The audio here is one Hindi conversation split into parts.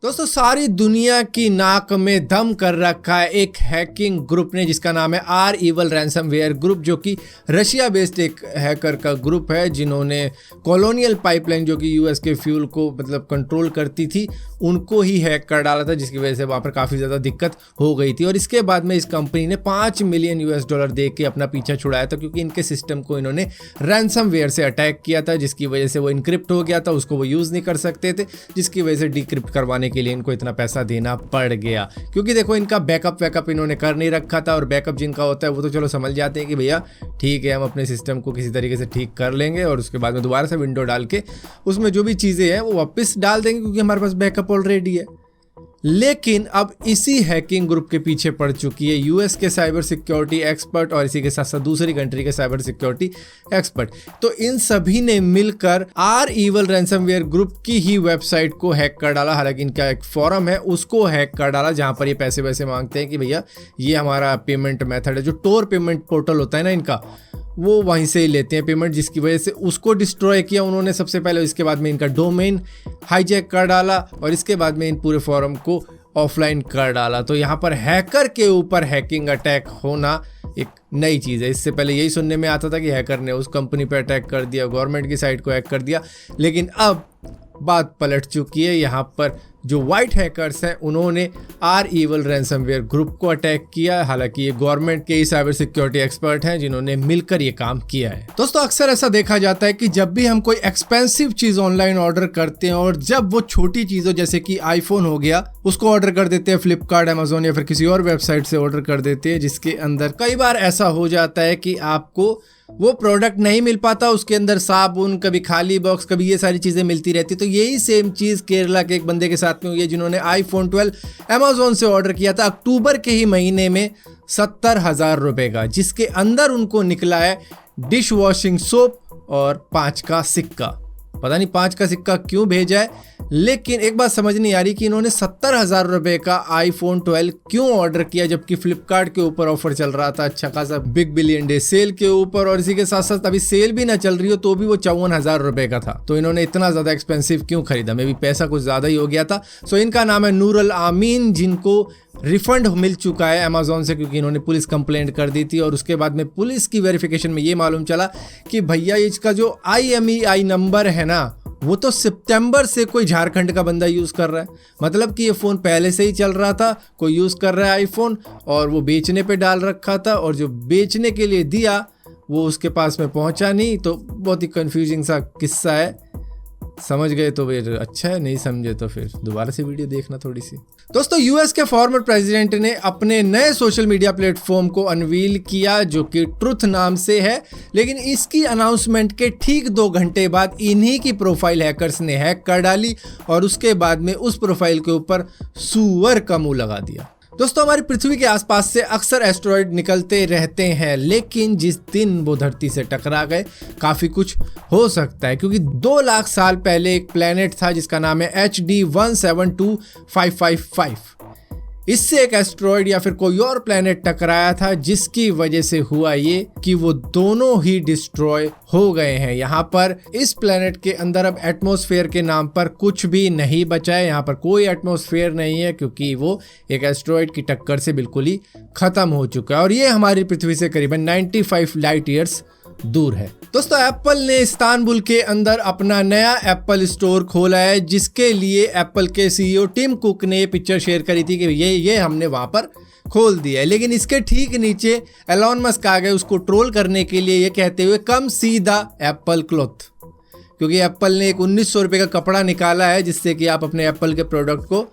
दोस्तों सारी दुनिया की नाक में दम कर रखा है एक हैकिंग ग्रुप ने जिसका नाम है REvil रैंसमवेयर ग्रुप, जो कि रशिया बेस्ड एक हैकर का ग्रुप है जिन्होंने कॉलोनियल पाइपलाइन जो कि यूएस के फ्यूल को मतलब कंट्रोल करती थी उनको ही हैक कर डाला था, जिसकी वजह से वहाँ पर काफ़ी ज़्यादा दिक्कत हो गई थी। और इसके बाद में इस कंपनी ने $5 मिलियन दे के अपना पीछा छुड़ाया था, क्योंकि इनके सिस्टम को इन्होंने रैंसमवेयर से अटैक किया था, जिसकी वजह से वो इनक्रिप्ट हो गया था, उसको वो यूज़ नहीं कर सकते थे, जिसकी वजह से डिक्रिप्ट करवाने के लिए इनको इतना पैसा देना पड़ गया। क्योंकि देखो इनका बैकअप इन्होंने कर नहीं रखा था, और बैकअप जिनका होता है वो तो चलो समझ जाते हैं कि भैया ठीक है हम अपने सिस्टम को किसी तरीके से ठीक कर लेंगे और उसके बाद में दोबारा से विंडो डाल के उसमें जो भी चीज़ें हैं वो वापस डाल देंगे, क्योंकि हमारे पास बैकअप ऑलरेडी है। लेकिन अब इसी हैकिंग ग्रुप के पीछे पड़ चुकी है यूएस के साइबर सिक्योरिटी एक्सपर्ट और इसी के साथ साथ दूसरी कंट्री के साइबर सिक्योरिटी एक्सपर्ट। तो इन सभी ने मिलकर REvil रैंसमवेयर ग्रुप की ही वेबसाइट को हैक कर डाला। हालांकि इनका एक फोरम है उसको हैक कर डाला, जहां पर ये पैसे वैसे मांगते हैं कि भैया ये हमारा पेमेंट मेथड है, जो टोर पेमेंट पोर्टल होता है ना इनका, वो वहीं से ही लेते हैं पेमेंट, जिसकी वजह से उसको डिस्ट्रॉय किया उन्होंने सबसे पहले। इसके बाद में इनका डोमेन हाईजैक कर डाला और इसके बाद में इन पूरे फोरम को ऑफलाइन कर डाला। तो यहाँ पर हैकर के ऊपर हैकिंग अटैक होना एक नई चीज़ है। इससे पहले यही सुनने में आता था कि हैकर ने उस कंपनी पर अटैक कर दिया, गवर्नमेंट की साइट को हैक कर दिया, लेकिन अब बात पलट चुकी है। यहाँ पर जो वाइट हैकर्स हैं उन्होंने REvil रैंसमवेयर ग्रुप को अटैक किया। हालांकि ये गवर्नमेंट के ही साइबर सिक्योरिटी एक्सपर्ट हैं जिन्होंने मिलकर ये काम किया है। दोस्तों अक्सर ऐसा देखा जाता है कि जब भी हम कोई एक्सपेंसिव चीज ऑनलाइन ऑर्डर करते हैं और जब वो छोटी चीज हो जैसे कि आईफोन हो गया उसको ऑर्डर कर देते हैं फ्लिपकार्ट, अमेजोन या फिर किसी और वेबसाइट से ऑर्डर कर देते हैं, जिसके अंदर कई बार ऐसा हो जाता है कि आपको वो प्रोडक्ट नहीं मिल पाता, उसके अंदर साबुन, कभी खाली बॉक्स, कभी ये सारी चीज़ें मिलती रहती। तो यही सेम चीज़ केरला के एक बंदे के साथ में हुई है जिन्होंने iPhone 12 अमेजोन से ऑर्डर किया था अक्टूबर के ही महीने में 70,000 रुपये का, जिसके अंदर उनको निकला है डिश वॉशिंग सोप और 5 का सिक्का। पता नहीं 5 का सिक्का क्यों भेजा है, लेकिन एक बात समझ नहीं आ रही कि इन्होंने 70,000 रुपये का iPhone 12 क्यों ऑर्डर किया, जबकि फ्लिपकार्ट के ऊपर ऑफर चल रहा था अच्छा खासा बिग बिलियन डे सेल के ऊपर, और इसी के साथ साथ अभी सेल भी ना चल रही हो तो भी वो 54,000 रुपये का था। तो इन्होंने इतना ज़्यादा एक्सपेंसिव क्यों खरीदा, मे भी पैसा कुछ ज़्यादा ही हो गया था। सो इनका नाम है नूरुल आमीन, जिनको रिफंड मिल चुका है अमेजोन से, क्योंकि इन्होंने पुलिस कंप्लेंट कर दी थी। और उसके बाद में पुलिस की वेरिफिकेशन में ये मालूम चला कि भैया इसका जो IMEI नंबर है ना वो तो सितंबर से कोई झारखंड का बंदा यूज़ कर रहा है। मतलब कि ये फ़ोन पहले से ही चल रहा था, कोई यूज़ कर रहा है आईफोन और वो बेचने पे डाल रखा था, और जो बेचने के लिए दिया वो उसके पास में पहुंचा नहीं। तो बहुत ही कंफ्यूजिंग सा किस्सा है। समझ गए तो फिर अच्छा है, नहीं समझे तो फिर दोबारा से वीडियो देखना थोड़ी सी। दोस्तों यूएस के फॉर्मर प्रेसिडेंट ने अपने नए सोशल मीडिया प्लेटफॉर्म को अनवील किया जो कि ट्रुथ नाम से है, लेकिन इसकी अनाउंसमेंट के ठीक 2 घंटे बाद इन्हीं की प्रोफाइल हैकर्स ने हैक कर डाली और उसके बाद में उस प्रोफाइल के ऊपर सुअर का मुंह लगा दिया। दोस्तों हमारी पृथ्वी के आसपास से अक्सर एस्टेरॉयड निकलते रहते हैं, लेकिन जिस दिन वो धरती से टकरा गए काफ़ी कुछ हो सकता है, क्योंकि 2 लाख साल पहले एक प्लेनेट था जिसका नाम है HD 172555। इससे एक एस्टेरॉयड या फिर कोई और प्लेनेट टकराया था, जिसकी वजह से हुआ ये कि वो दोनों ही डिस्ट्रॉय हो गए हैं। यहाँ पर इस प्लेनेट के अंदर अब एटमॉस्फेयर के नाम पर कुछ भी नहीं बचा है। यहाँ पर कोई एटमॉस्फेयर नहीं है, क्योंकि वो एक एस्टेरॉयड की टक्कर से बिल्कुल ही खत्म हो चुका है, और ये हमारी पृथ्वी से करीबन 95 लाइट ईयर्स दूर है। दोस्तों एप्पल ने इस्तांबुल के अंदर अपना नया एप्पल स्टोर खोला है, जिसके लिए एप्पल के CEO टिम कुक ने पिक्चर शेयर करी थी कि ये हमने वहां पर खोल दिया है। लेकिन इसके ठीक नीचे एलॉन मस्क आ गए उसको ट्रोल करने के लिए, ये कहते हुए कम सी द एप्पल क्लॉथ, क्योंकि एप्पल ने एक 1900 रुपये का कपड़ा निकाला है जिससे कि आप अपने एप्पल के प्रोडक्ट को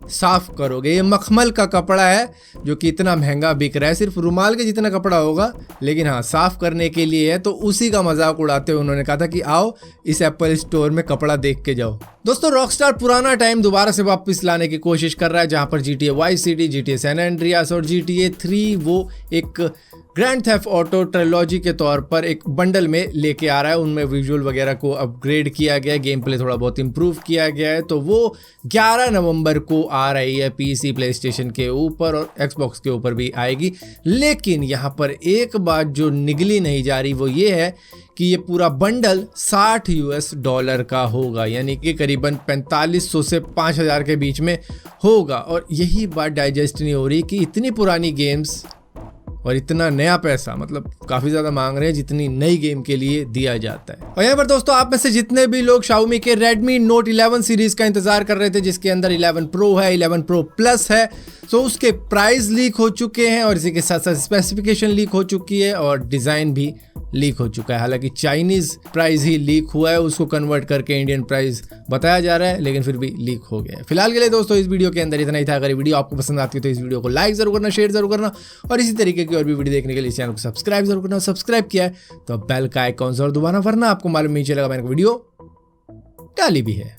साफ करोगे। ये मखमल का कपड़ा है जो कि इतना महंगा बिक रहा है, सिर्फ रुमाल के जितना कपड़ा होगा, लेकिन हाँ साफ करने के लिए है। तो उसी का मजाक उड़ाते हुए उन्होंने कहा था कि आओ इस एप्पल स्टोर में कपड़ा देख के जाओ। दोस्तों रॉकस्टार पुराना टाइम दोबारा से वापस लाने की कोशिश कर रहा है, जहां पर GTA Vice City, GTA San Andreas और GTA 3 वो एक ग्रैंड थेफ्ट ऑटो ट्रिलॉजी के तौर पर एक बंडल में लेके आ रहा है। उनमें विजुअल वगैरह को अपग्रेड किया गया है, गेम प्ले थोड़ा बहुत इंप्रूव किया गया है। तो वो 11 नवंबर को आ रही है पीसी, प्ले स्टेशन के ऊपर और एक्सबॉक्स के ऊपर भी आएगी। लेकिन यहाँ पर एक बात जो निगली नहीं जा रही वो ये है कि ये पूरा बंडल $60 का होगा, यानी कि करीबन 4500 से 5000 के बीच में होगा। और यही बात डाइजेस्ट नहीं हो रही कि इतनी पुरानी गेम्स और इतना नया पैसा, मतलब काफ़ी ज़्यादा मांग रहे हैं जितनी नई गेम के लिए दिया जाता है। और यहाँ पर दोस्तों आप में से जितने भी लोग Xiaomi के Redmi Note 11 सीरीज़ का इंतज़ार कर रहे थे, जिसके अंदर 11 Pro है, 11 Pro Plus है, तो उसके प्राइस लीक हो चुके हैं और इसी के साथ साथ स्पेसिफिकेशन लीक हो चुकी है और डिज़ाइन भी लीक हो चुका है। हालांकि चाइनीज़ प्राइस ही लीक हुआ है, उसको कन्वर्ट करके इंडियन प्राइस बताया जा रहा है, लेकिन फिर भी लीक हो गया है। फिलहाल के लिए दोस्तों इस वीडियो के अंदर इतना ही था। अगर ये वीडियो आपको पसंद आती है तो इस वीडियो को लाइक जरूर करना, शेयर जरूर करना और इसी तरीके की और भी वीडियो देखने के लिए चैनल को सब्सक्राइब जरूर करना। सब्सक्राइब किया है तो बेल का आइकॉन जरूर दबाना, वरना आपको मालूम नहीं चलेगा मैंने वीडियो डाली भी है।